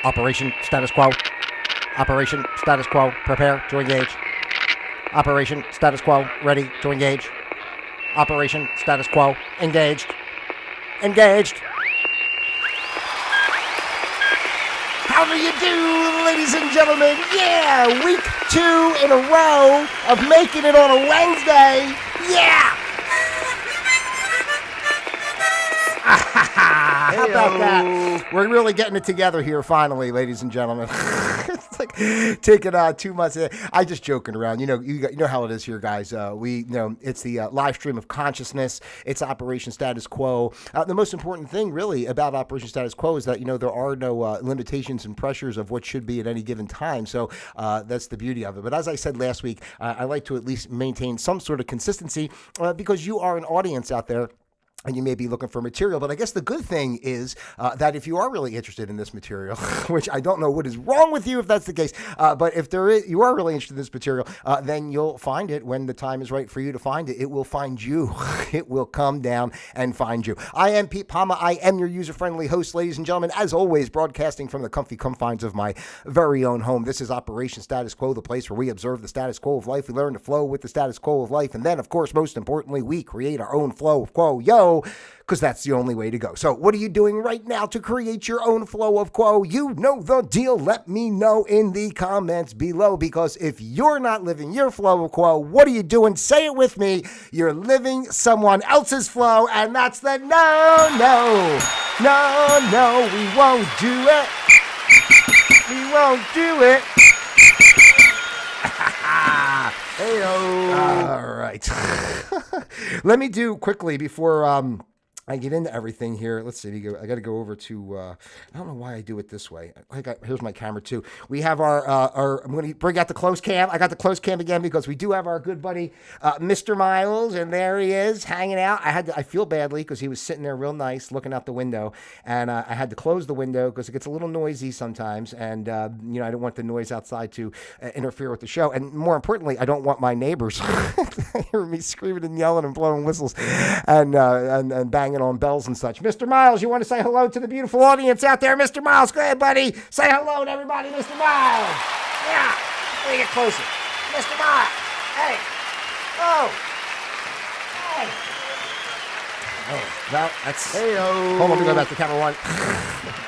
Operation status quo. Operation status quo. Prepare to engage. Operation status quo. Ready to engage. Operation status quo. Engaged. Engaged. How do you do, ladies and gentlemen? Yeah, week 2 in a row of making it on a Wednesday. Yeah. How about that? We're really getting it together here finally, ladies and gentlemen. It's like taking 2 months. I just joking around. You know how it is here, guys. It's the live stream of consciousness. It's Operation Status Quo. The most important thing, really, about Operation Status Quo is that there are no limitations and pressures of what should be at any given time. So that's the beauty of it. But as I said last week, I like to at least maintain some sort of consistency because you are an audience out there. And you may be looking for material, but I guess the good thing is that if you are really interested in this material, which I don't know what is wrong with you if that's the case, but if you are really interested in this material, then you'll find it when the time is right for you to find it. It will find you. It will come down and find you. I am Pete Palma. I am your user-friendly host, ladies and gentlemen, as always, broadcasting from the comfy confines of my very own home. This is Operation Status Quo, the place where we observe the status quo of life. We learn to flow with the status quo of life. And then, of course, most importantly, we create our own flow of quo. Because that's the only way to go. So what are you doing right now to create your own flow of quo? You know the deal. Let me know in the comments below, because if you're not living your flow of quo, what are you doing? Say it with me. You're living someone else's flow, and that's the no, we won't do it. We won't do it. Hey-o. All right. Let me do quickly before I get into everything here. Let's see. I got to go over to. I don't know why I do it this way. Here's my camera too. We have our. I'm going to bring out the close cam. I got the close cam again because we do have our good buddy, Mr. Miles, and there he is hanging out. I feel badly because he was sitting there real nice, looking out the window, and I had to close the window because it gets a little noisy sometimes, and I don't want the noise outside to interfere with the show, and more importantly, I don't want my neighbors to hear me screaming and yelling and blowing whistles and banging on bells and such. Mr. Miles, you want to say hello to the beautiful audience out there? Mr. Miles, go ahead, buddy. Say hello to everybody, Mr. Miles. Yeah, let me get closer. Mr. Miles, hey. Oh. Hey. Oh, well, that's... Hey-o. Hold on, let me go back to camera 1.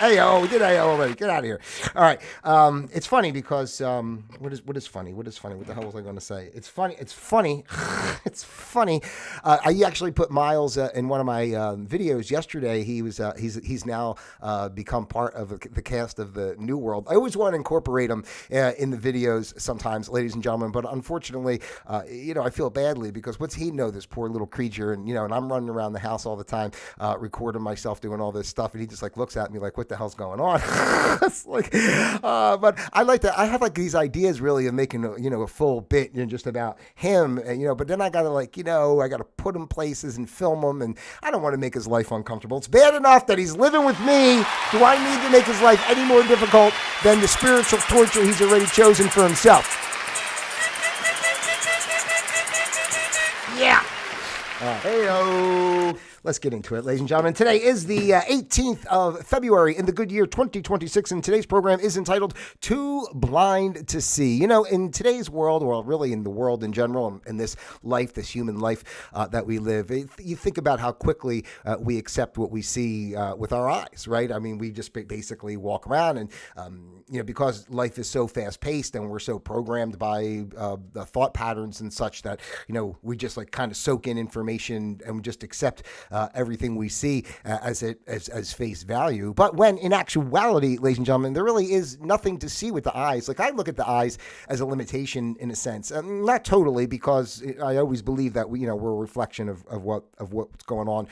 Hey-o, we did hey-o already. Get out of here. All right. It's funny because... What is funny? What the hell was I going to say? It's funny. It's funny. I actually put Miles in one of my videos yesterday. He's now become part of the cast of the New World. I always want to incorporate him in the videos sometimes, ladies and gentlemen, but unfortunately, I feel badly because what's he know, this poor little creature, and I'm running around the house all the time, recording myself doing all this stuff, and he just looks at me like, what the hell's going on? It's but I have these ideas really of making a full bit just about him, and, but then I gotta I gotta put him places and film him, and I don't want to make his life uncomfortable. It's bad enough that he's living with me. Do I need to make his life any more difficult than the spiritual torture he's already chosen for himself? Yeah. Hey-o. Let's get into it, ladies and gentlemen. Today is the 18th of February in the good year 2026, and today's program is entitled Too Blind to See. In today's world, or really in the world in general, in this life, this human life that we live, you think about how quickly we accept what we see with our eyes, right? I mean, we just basically walk around and, because life is so fast-paced and we're so programmed by the thought patterns and such that, we just kind of soak in information and we just accept everything we see as face value. But when in actuality, ladies and gentlemen, there really is nothing to see with the eyes. I look at the eyes as a limitation in a sense, not totally, because I always believe that we're a reflection of what's going on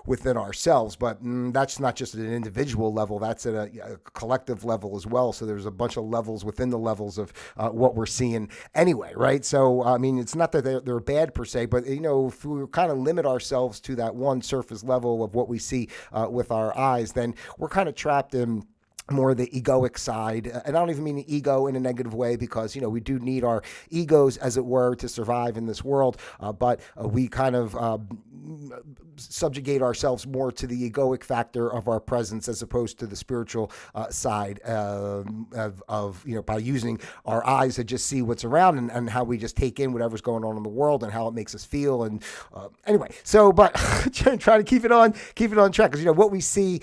within ourselves, but that's not just at an individual level, that's at a collective level as well. So there's a bunch of levels within the levels of what we're seeing anyway, right? So, I mean, it's not that they're bad per se, but, if we kind of limit ourselves to that one surface level of what we see with our eyes, then we're kind of trapped in more the egoic side. And I don't even mean the ego in a negative way, because, we do need our egos, as it were, to survive in this world. But we kind of subjugate ourselves more to the egoic factor of our presence, as opposed to the spiritual side of by using our eyes to just see what's around, and how we just take in whatever's going on in the world and how it makes us feel. And anyway, so, but trying to keep it on track, because what we see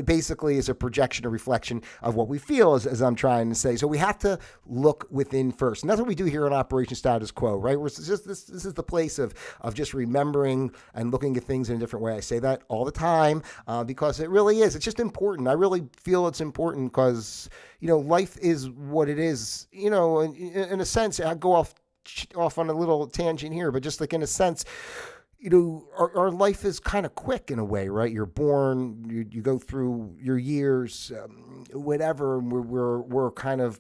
basically is a projection, a reflection of what we feel, as I'm trying to say. So we have to look within first, and that's what we do here on Operation Status Quo, right? This is the place of just remembering and looking at things in a different way. I say that all the time because it really is. It's just important. I really feel it's important because life is what it is. In a sense, I go off on a little tangent here, but just like in a sense, our life is kind of quick in a way, right? You're born, you go through your years, whatever. And we're kind of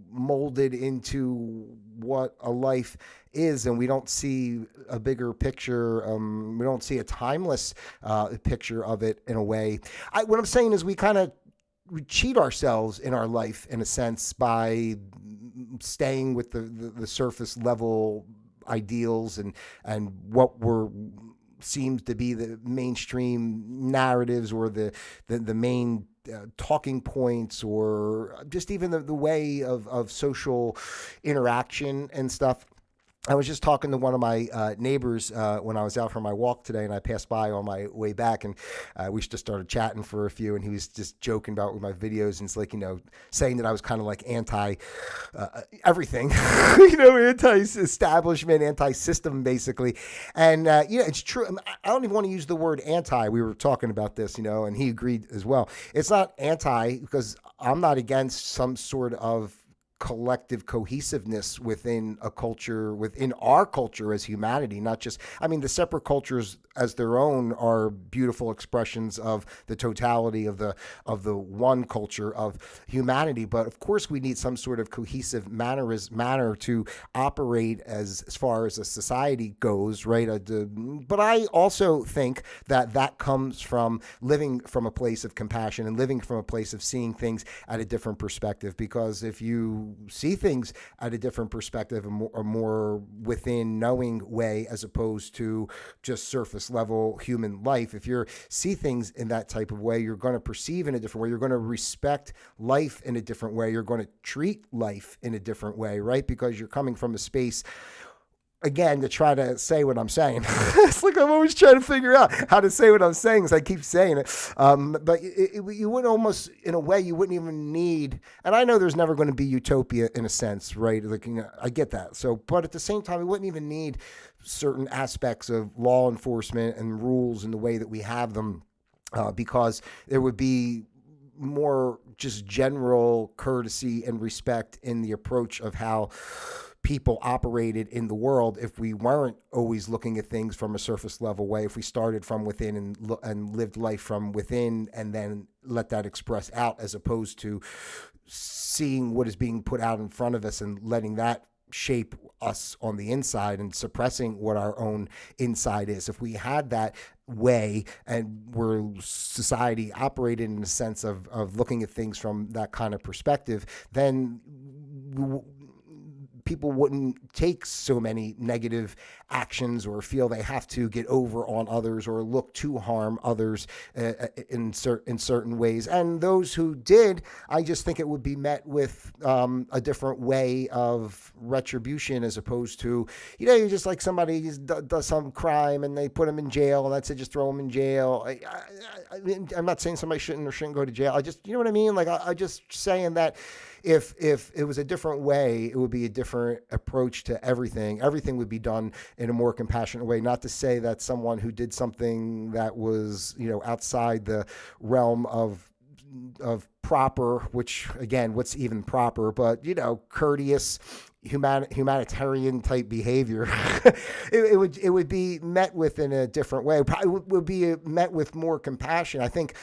molded into what a life is, and we don't see a bigger picture. We don't see a timeless picture of it in a way. What I'm saying is we cheat ourselves in our life in a sense by staying with the surface level ideals and what seems to be the mainstream narratives, or the main talking points, or just even the way of social interaction and stuff. I was just talking to one of my neighbors when I was out for my walk today, and I passed by on my way back, and we just started chatting for a few, and he was just joking about with my videos, and it's like, saying that I was kind of like anti everything, anti-establishment, anti-system, basically. And, it's true. I don't even want to use the word anti. We were talking about this, and he agreed as well. It's not anti, because I'm not against some sort of collective cohesiveness within a culture, within our culture as humanity, not just, the separate cultures as their own are beautiful expressions of the totality of the one culture of humanity. But of course we need some sort of cohesive manner to operate as far as a society goes, right? But I also think that comes from living from a place of compassion and living from a place of seeing things at a different perspective. Because if you see things at a different perspective, a more within knowing way, as opposed to just surface level human life, if you see things in that type of way, you're going to perceive in a different way. You're going to respect life in a different way. You're going to treat life in a different way, right? Because you're coming from a space, again, to try to say what I'm saying. It's like I'm always trying to figure out how to say what I'm saying, as I keep saying it. But you wouldn't almost, in a way, you wouldn't even need, and I know there's never going to be utopia in a sense, right? Like, I get that. So, but at the same time, we wouldn't even need certain aspects of law enforcement and rules in the way that we have them, because there would be more just general courtesy and respect in the approach of how people operated in the world if we weren't always looking at things from a surface level way. If we started from within and lived life from within, and then let that express out, as opposed to seeing what is being put out in front of us and letting that shape us on the inside and suppressing what our own inside is. If we had that way, and where society operated in a sense of looking at things from that kind of perspective, then people wouldn't take so many negative actions or feel they have to get over on others or look to harm others in certain ways. And those who did, I just think it would be met with a different way of retribution, as opposed to, you're just like somebody does some crime and they put them in jail, and that's it, just throw them in jail. I'm not saying somebody shouldn't go to jail. I just, you know what I mean? Like, I just saying that if it was a different way, it would be a different approach to everything. Everything would be done in a more compassionate way. Not to say that someone who did something that was, outside the realm of proper, which again, what's even proper, but courteous, humanitarian type behavior, it would be met with in a different way. It probably would be met with more compassion. I think,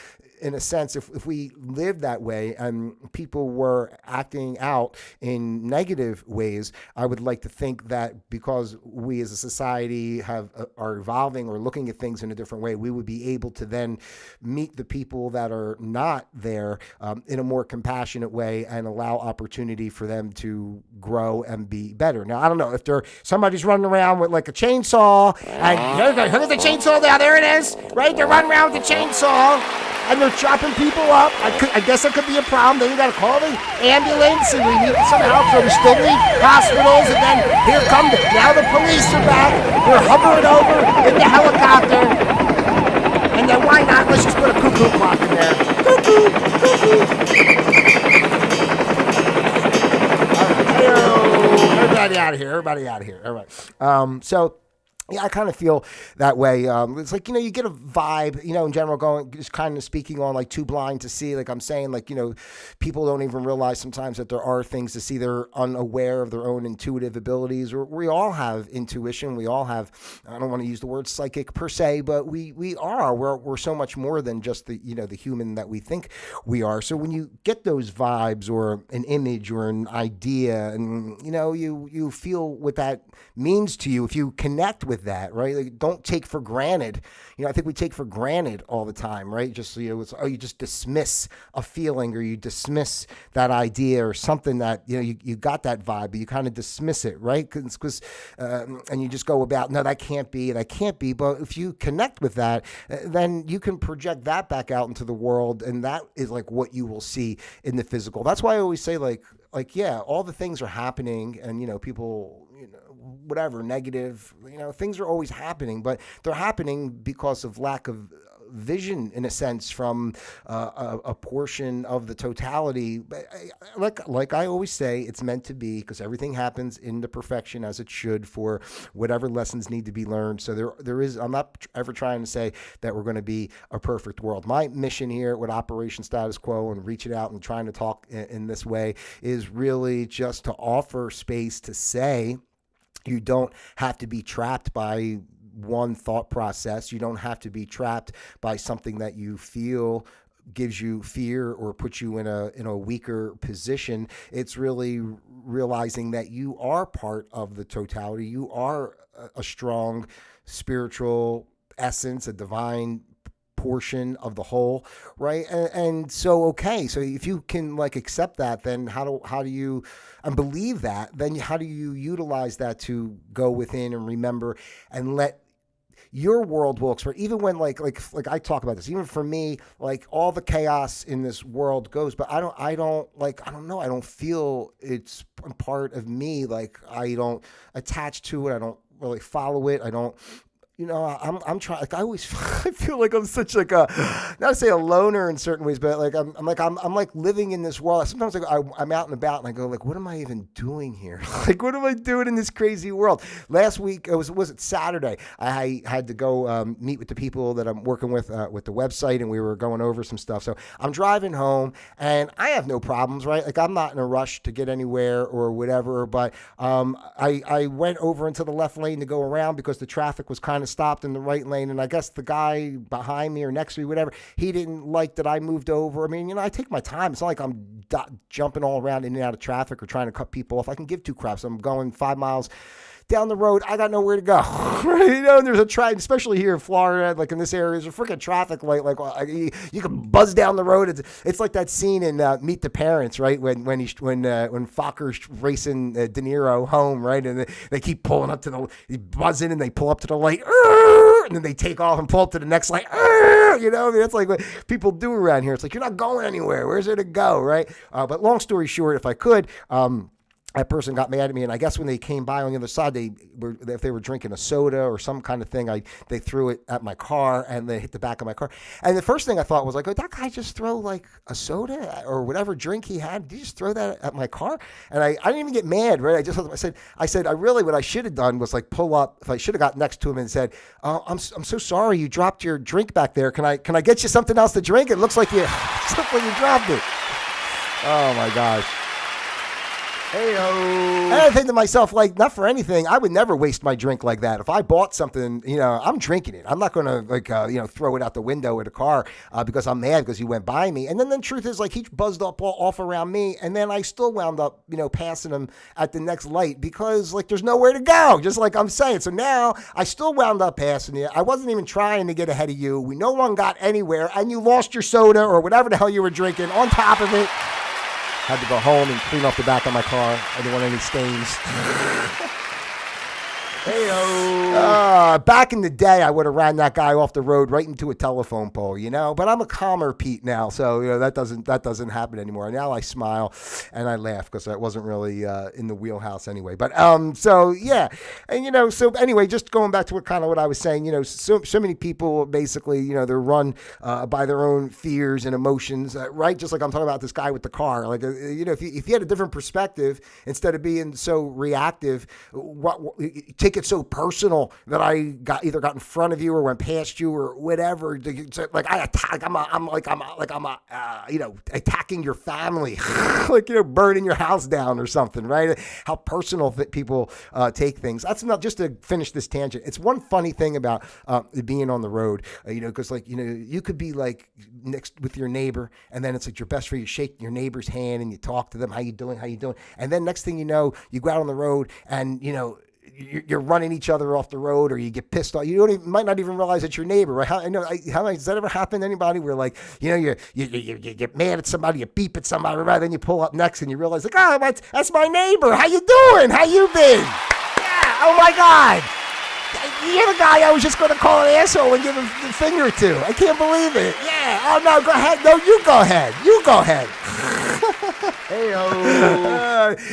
in a sense, if we lived that way and people were acting out in negative ways, I would like to think that because we as a society are evolving or looking at things in a different way, we would be able to then meet the people that are not there in a more compassionate way and allow opportunity for them to grow and be better. Now, I don't know if somebody's running around with like a chainsaw, and here's the chainsaw there it is, right? They're running around with the chainsaw and they're chopping people up. I guess that could be a problem. Then you got to call the ambulance, and we need some help. So we still need hospitals, and then here come now the police are back. They're hovering over in the helicopter, and then why not? Let's just put a cuckoo clock in there. Cuckoo, cuckoo. Everybody out of here. Everybody out of here. All right. So. Yeah, I kind of feel that way. It's like, you get a vibe, in general, just kind of speaking on like too blind to see, like I'm saying, like, people don't even realize sometimes that there are things to see. They're unaware of their own intuitive abilities. We all have intuition. We all have, I don't want to use the word psychic per se, but we're so much more than just the human that we think we are. So when you get those vibes or an image or an idea and, you feel what that means to you, if you connect with that, right? Like, don't take for granted. I think we take for granted all the time, right? Just, you just dismiss a feeling or you dismiss that idea or something that, you got that vibe, but you kind of dismiss it, right? Because and you just go about, no, that can't be. But if you connect with that, then you can project that back out into the world. And that is like what you will see in the physical. That's why I always say yeah, all the things are happening and, people, whatever, negative, things are always happening, but they're happening because of lack of vision, in a sense, from a portion of the totality. But like I always say, it's meant to be, because everything happens in the perfection as it should for whatever lessons need to be learned. So there is, I'm not ever trying to say that we're going to be a perfect world. My mission here with Operation Status Quo and reaching out and trying to talk in this way is really just to offer space to say, you don't have to be trapped by one thought process. You don't have to be trapped by something that you feel gives you fear or puts you in a weaker position. It's really realizing that you are part of the totality. You are a strong spiritual essence, a divine portion of the whole, right? And so, okay, so if you can accept that, then how do you and believe that, then how do you utilize that to go within and remember and let your world will express, even when like I talk about this, even for me, all the chaos in this world goes, but I don't feel it's part of me. I don't attach to it. I don't really follow it. I don't, I'm trying, I always, I feel like I'm such a, not to say a loner in certain ways, but I'm living in this world. Sometimes I'm out and about and I go what am I even doing here? What am I doing in this crazy world? Last week, was it Saturday? I had to go meet with the people that I'm working with the website, and we were going over some stuff. So I'm driving home and I have no problems, right? I'm not in a rush to get anywhere or whatever, but I went over into the left lane to go around because the traffic was kind of stopped in the right lane, and I guess the guy behind me or next to me, whatever, he didn't like that I moved over. I mean, I take my time. It's not like I'm jumping all around in and out of traffic or trying to cut people off. I can give two craps. I'm going 5 miles down the road. I got nowhere to go. And there's a traffic, especially here in Florida, in this area, there's a freaking traffic light. You can buzz down the road. It's like that scene in Meet the Parents, right? When Fokker's racing De Niro home, right? And they keep pulling up to they buzz in and they pull up to the light, and then they take off and pull up to the next light. That's like what people do around here. It's like, you're not going anywhere. Where's there to go, right? But long story short, if I could, that person got mad at me, and I guess when they came by on the other side, if they were drinking a soda or some kind of thing, they threw it at my car and they hit the back of my car. And the first thing I thought was did that guy just throw a soda or whatever drink he had? Did he just throw that at my car? And I didn't even get mad, right? I said, what I should have done was pull up. If I should have got next to him and said, "Oh, I'm so sorry, you dropped your drink back there. Can I get you something else to drink? It looks like you dropped it." Oh my gosh. And I think to myself, like, not for anything, I would never waste my drink like that. If I bought something, I'm drinking it. I'm not going to, throw it out the window in the car because I'm mad because he went by me. And then the truth is, like, he buzzed up off around me, and then I still wound up, passing him at the next light because, like, there's nowhere to go, just like I'm saying. So now I still wound up passing you. I wasn't even trying to get ahead of you. We no one got anywhere, and you lost your soda or whatever the hell you were drinking on top of it. Had to go home and clean off the back of my car. I didn't want any stains. Back in the day, I would have ran that guy off the road right into a telephone pole, But I'm a calmer Pete now, so that doesn't happen anymore. Now I smile and I laugh because I wasn't really in the wheelhouse anyway. But so yeah, and so anyway, just going back to what I was saying, so many people basically, they're run by their own fears and emotions, right? Just like I'm talking about this guy with the car, like if you had a different perspective instead of being so reactive, take it so personal that I either got in front of you or went past you or whatever. Like I attack, I'm attacking your family, like burning your house down or something, right? How personal people take things. That's not just to finish this tangent. It's one funny thing about being on the road, because you could be like next with your neighbor, and then it's like your best friend. You shake your neighbor's hand and you talk to them. How you doing? And then next thing you know, you go out on the road and you're running each other off the road, or you get pissed off. You might not even realize it's your neighbor, right? How does that ever happen to anybody? Where like you get mad at somebody, you beep at somebody, right? Then you pull up next and you realize like, oh, that's my neighbor. How you doing? How you been? Yeah. Oh my God. You're the guy I was just going to call an asshole and give him a finger to. I can't believe it. Yeah. Oh no, go ahead. No, you go ahead.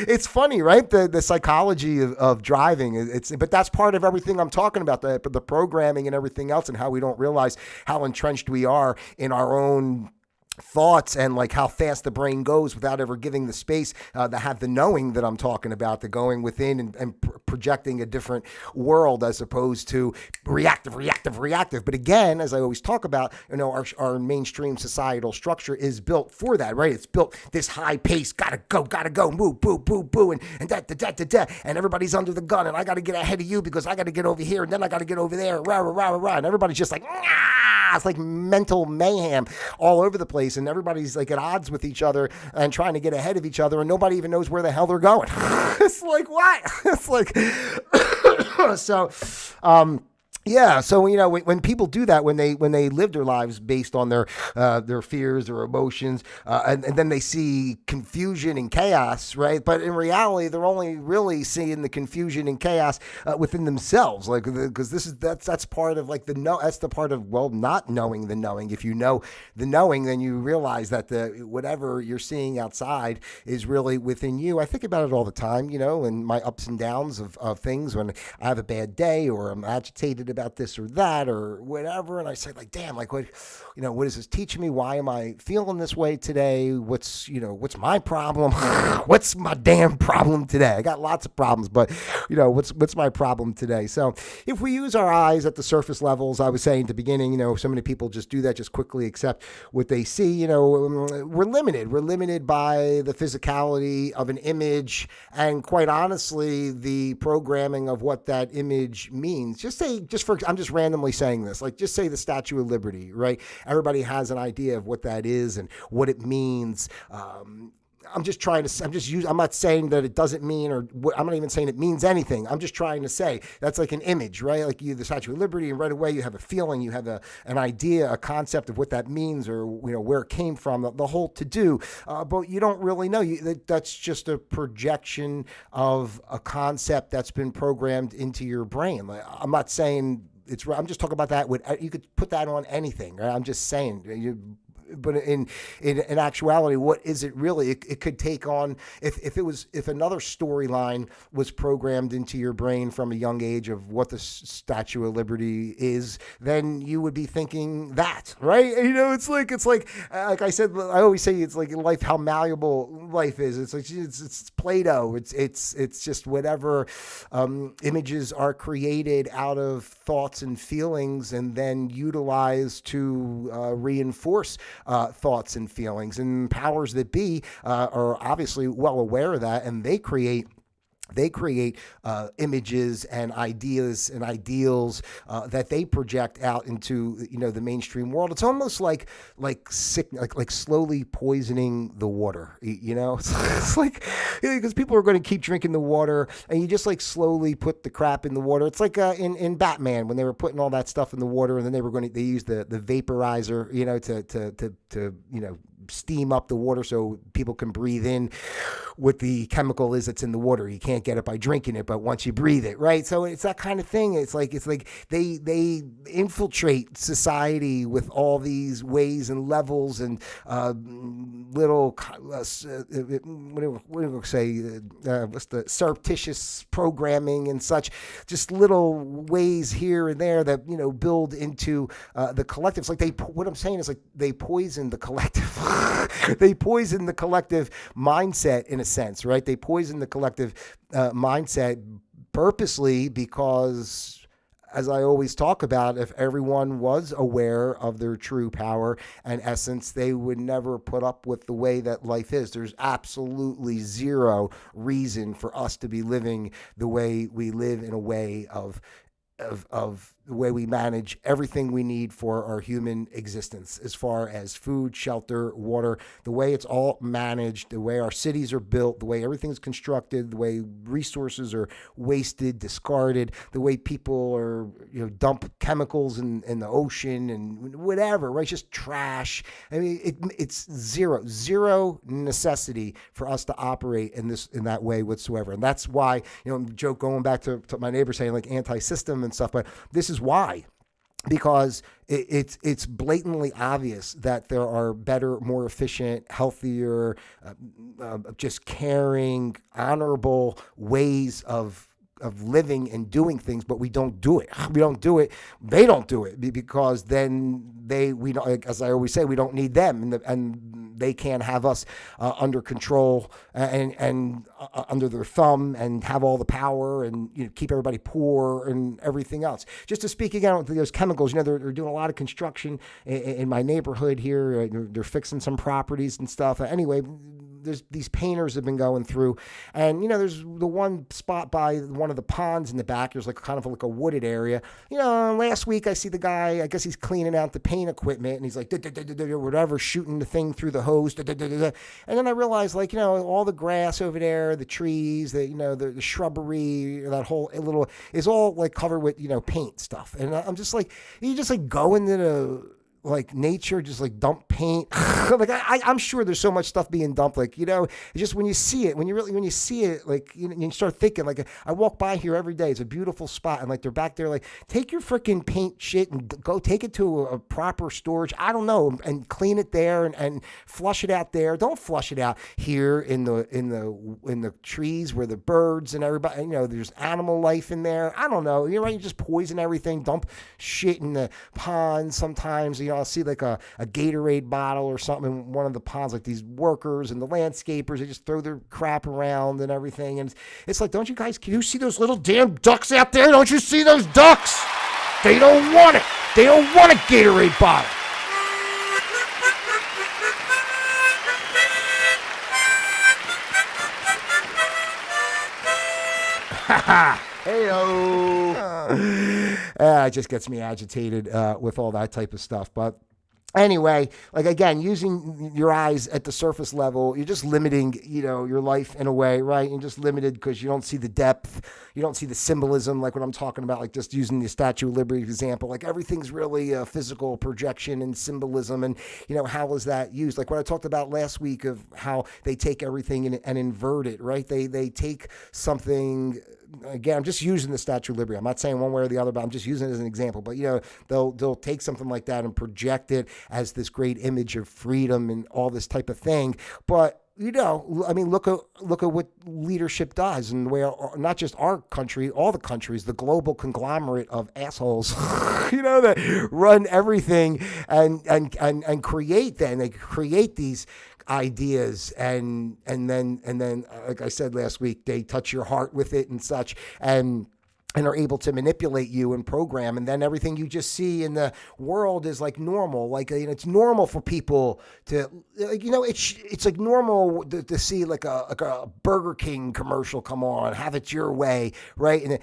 It's funny, right? The psychology of driving. But that's part of everything I'm talking about, the programming and everything else, and how we don't realize how entrenched we are in our own thoughts and like how fast the brain goes without ever giving the space to have the knowing that I'm talking about, the going within and projecting a different world as opposed to reactive. But again, as I always talk about, our mainstream societal structure is built for that, right? It's built this high pace, gotta go, move, boo, and da, and everybody's under the gun, and I gotta get ahead of you because I gotta get over here, and then I gotta get over there, rah, and everybody's just like, it's like mental mayhem all over the place, and everybody's like at odds with each other and trying to get ahead of each other, and nobody even knows where the hell they're going. It's like, what? It's like, so, yeah, so when people do that, when they live their lives based on their fears or emotions, and then they see confusion and chaos, right? But in reality, they're only really seeing the confusion and chaos within themselves, like because that's part of like that's the part of not knowing the knowing. If you know the knowing, then you realize that whatever you're seeing outside is really within you. I think about it all the time, and my ups and downs of things when I have a bad day or I'm agitated about this or that or whatever, and I say like, damn, like what is this teaching me? Why am I feeling this way today? What's my problem? What's my damn problem today? I got lots of problems, but what's my problem today? So if we use our eyes at the surface levels, I was saying at the beginning, so many people just do that, just quickly accept what they see. We're limited by the physicality of an image, and quite honestly, the programming of what that image means. I'm just randomly saying this, like just say the Statue of Liberty, right? Everybody has an idea of what that is and what it means. I'm not saying that it doesn't mean, or I'm not even saying it means anything. I'm just trying to say that's like an image, right? Like the Statue of Liberty, and right away you have a feeling, you have an idea, a concept of what that means, or where it came from, the whole to-do. But you don't really know. That's just a projection of a concept that's been programmed into your brain. Like, I'm not saying I'm just talking about that. You could put that on anything, right? I'm just saying. But in actuality, what is it really? It could take on, if another storyline was programmed into your brain from a young age of what the Statue of Liberty is, then you would be thinking that, right? It's like I said, I always say it's like in life, how malleable life is. It's like it's Play-Doh. It's just whatever images are created out of thoughts and feelings, and then utilized to reinforce thoughts and feelings. And powers that be are obviously well aware of that, and they create images and ideas and ideals that they project out into the mainstream world. It's almost like sick, like slowly poisoning the water. It's like because people are going to keep drinking the water, and you just like slowly put the crap in the water. It's like in Batman when they were putting all that stuff in the water, and then they used the vaporizer, to steam up the water so people can breathe in what the chemical is that's in the water. You can't get it by drinking it, but once you breathe it, right? So it's that kind of thing. It's like they infiltrate society with all these ways and levels and little what do we say? What's the surreptitious programming and such? Just little ways here and there that build into the collective. It's like what I'm saying is like they poison the collective. They poison the collective mindset in a sense, right? They poison the collective mindset purposely because, as I always talk about, if everyone was aware of their true power and essence, they would never put up with the way that life is. There's absolutely zero reason for us to be living the way we live, in a way of the way we manage everything we need for our human existence, as far as food, shelter, water, the way it's all managed, the way our cities are built, the way everything's constructed, the way resources are wasted, discarded, the way people are, dump chemicals in the ocean and whatever, right? It's just trash. I mean, it's zero necessity for us to operate in that way whatsoever. And that's why, joke going back to my neighbor saying like anti-system and stuff, but this is why. Because it's blatantly obvious that there are better, more efficient, healthier, just caring, honorable ways of living and doing things, but we don't do it. We don't do it. They don't do it because then we don't, as I always say, we don't need them, and they can't have us under control and under their thumb and have all the power and keep everybody poor and everything else. Just to speak again with those chemicals, they're doing a lot of construction in my neighborhood here. They're fixing some properties and stuff. Anyway, there's these painters have been going through, and there's the one spot by one of the ponds in the back. There's like kind of like a wooded area. Last week I see the guy, I guess he's cleaning out the paint equipment, and he's like whatever, shooting the thing through the hose. And then I realized, like, all the grass over there, the trees, the shrubbery, that whole little is all like covered with paint stuff. And I'm just like, you just like go into the like nature, just like dump paint. Like I'm sure there's so much stuff being dumped. Like, it's just when you see it, when you see it, like, you start thinking, like, I walk by here every day. It's a beautiful spot. And like, they're back there, like, take your freaking paint shit and go take it to a proper storage. I don't know. And clean it there and flush it out there. Don't flush it out here in the trees where the birds and everybody, there's animal life in there. I don't know. You're right. You just poison everything. Dump shit in the pond sometimes. I'll see like a Gatorade bottle or something in one of the ponds, like these workers and the landscapers, they just throw their crap around and everything. And it's like, can you see those little damn ducks out there? Don't you see those ducks? They don't want it. They don't want a Gatorade bottle. Hey-o. It just gets me agitated with all that type of stuff. But anyway, like, again, using your eyes at the surface level, you're just limiting, your life in a way, right? You're just limited because you don't see the depth. You don't see the symbolism, like what I'm talking about, like just using the Statue of Liberty example. Like, everything's really a physical projection and symbolism. And, how is that used? Like what I talked about last week of how they take everything and invert it, right? They take something. Again, I'm just using the Statue of Liberty. I'm not saying one way or the other, but I'm just using it as an example. But, they'll take something like that and project it as this great image of freedom and all this type of thing. But, I mean, look at what leadership does, and where not just our country, all the countries, the global conglomerate of assholes, that run everything and create. Then they create these ideas, and then like I said last week, they touch your heart with it and such. And and are able to manipulate you and program, and then everything you just see in the world is like normal. Like, it's normal for people to, like, it's like normal to see like a Burger King commercial come on, have it your way, right? And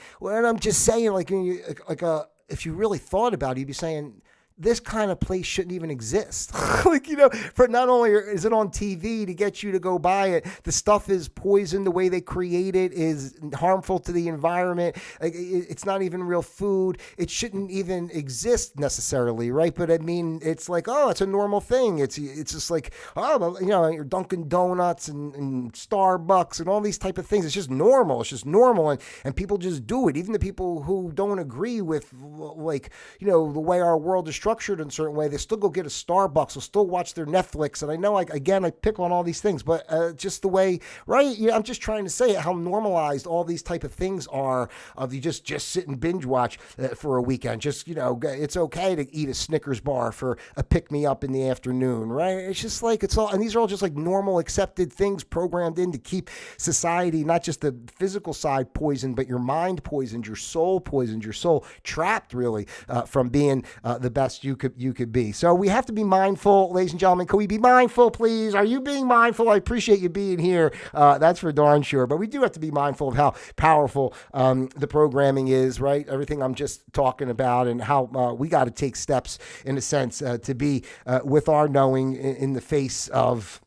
I'm just saying, like, if you really thought about it, you'd be saying, this kind of place shouldn't even exist. Like, for not only is it on TV to get you to go buy it, the stuff is poisoned. The way they create it is harmful to the environment. Like, it's not even real food. It shouldn't even exist necessarily, right? But I mean, it's like, oh, it's a normal thing. It's just like, oh, your Dunkin' Donuts and Starbucks and all these type of things. It's just normal. It's just normal, and people just do it. Even the people who don't agree with, like, the way our world is structured in a certain way, they still go get a Starbucks, they'll still watch their Netflix. And I know, I pick on all these things, but just the way, right? I'm just trying to say how normalized all these type of things are, of you just sit and binge watch for a weekend. Just, it's okay to eat a Snickers bar for a pick-me-up in the afternoon, right? It's just like, it's all, and these are all just like normal accepted things programmed in to keep society, not just the physical side poisoned, but your mind poisoned, your soul poisoned, your soul trapped, really, from being the best you could be. So we have to be mindful, ladies and gentlemen. Can we be mindful, please? Are you being mindful? I appreciate you being here. That's for darn sure. But we do have to be mindful of how powerful the programming is, right? Everything I'm just talking about, and how we got to take steps, in a sense, to be with our knowing in the face of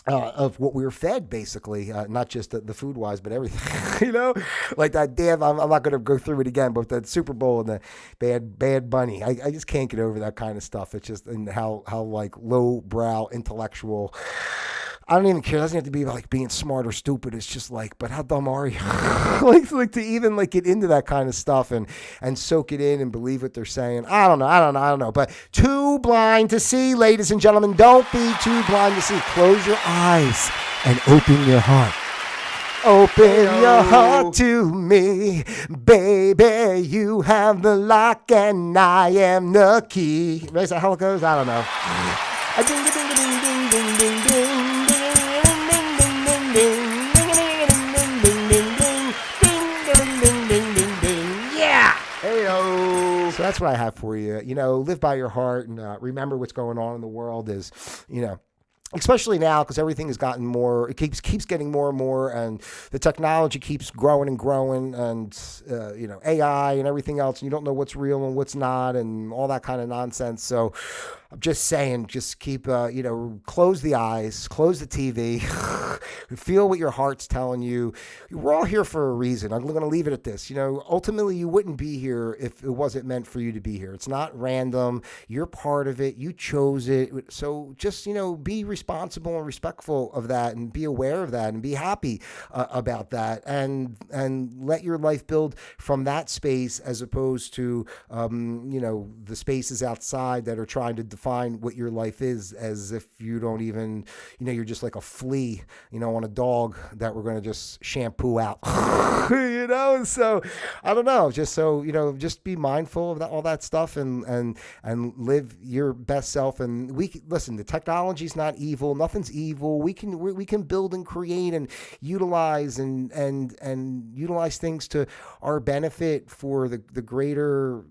of what we were fed, basically, not just the food wise, but everything, like that damn, I'm not going to go through it again, but that Super Bowl and the bad bunny, I just can't get over that kind of stuff. It's just, and how like low brow intellectual, I don't even care. It doesn't have to be about like being smart or stupid. It's just like, but how dumb are you? like to even like get into that kind of stuff and soak it in and believe what they're saying. I don't know. But too blind to see, ladies and gentlemen. Don't be too blind to see. Close your eyes and open your heart. Open your heart to me, baby. You have the lock and I am the key. Is that how it goes? I don't know. Ding, ding, ding, ding, ding, ding, ding. So that's what I have for you. Live by your heart, and remember what's going on in the world is, especially now, because everything has gotten more, it keeps getting more and more, and the technology keeps growing and growing, and AI and everything else, and you don't know what's real and what's not, and all that kind of nonsense. So I'm just saying, just keep, close the eyes, close the TV, feel what your heart's telling you. We're all here for a reason. I'm going to leave it at this. Ultimately, you wouldn't be here if it wasn't meant for you to be here. It's not random. You're part of it. You chose it. So just, be responsible and respectful of that, and be aware of that, and be happy about that, and let your life build from that space, as opposed to, the spaces outside that are trying to define what your life is, as if you don't even, you're just like a flea, on a dog that we're going to just shampoo out, so I don't know, just so, just be mindful of that, all that stuff, and live your best self. And listen, the technology's not evil. Nothing's evil. We can build and create and utilize and utilize things to our benefit for the greater,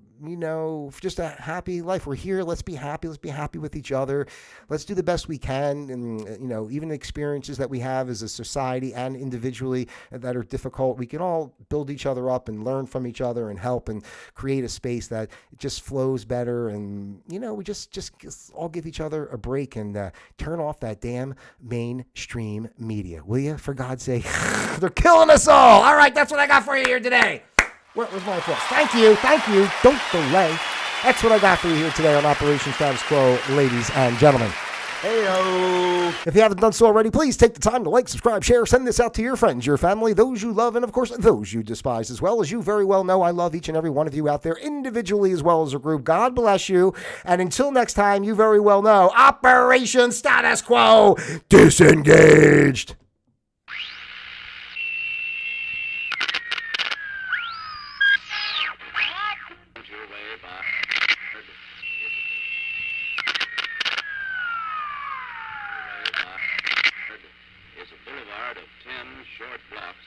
just a happy life. We're here. Let's be happy. Let's be happy with each other. Let's do the best we can. And, even the experiences that we have as a society and individually that are difficult, we can all build each other up and learn from each other and help and create a space that just flows better. And, we just all give each other a break and turn off that damn mainstream media. Will you? For God's sake. They're killing us all. All right. That's what I got for you here today. Where's my applause? Thank you. Don't delay. That's what I got for you here today on Operation Status Quo, ladies and gentlemen. Heyo. If you haven't done so already, please take the time to like, subscribe, share, send this out to your friends, your family, those you love, and of course, those you despise as well. As you very well know, I love each and every one of you out there individually as well as a group. God bless you. And until next time, you very well know, Operation Status Quo disengaged. Is a boulevard of 10 short blocks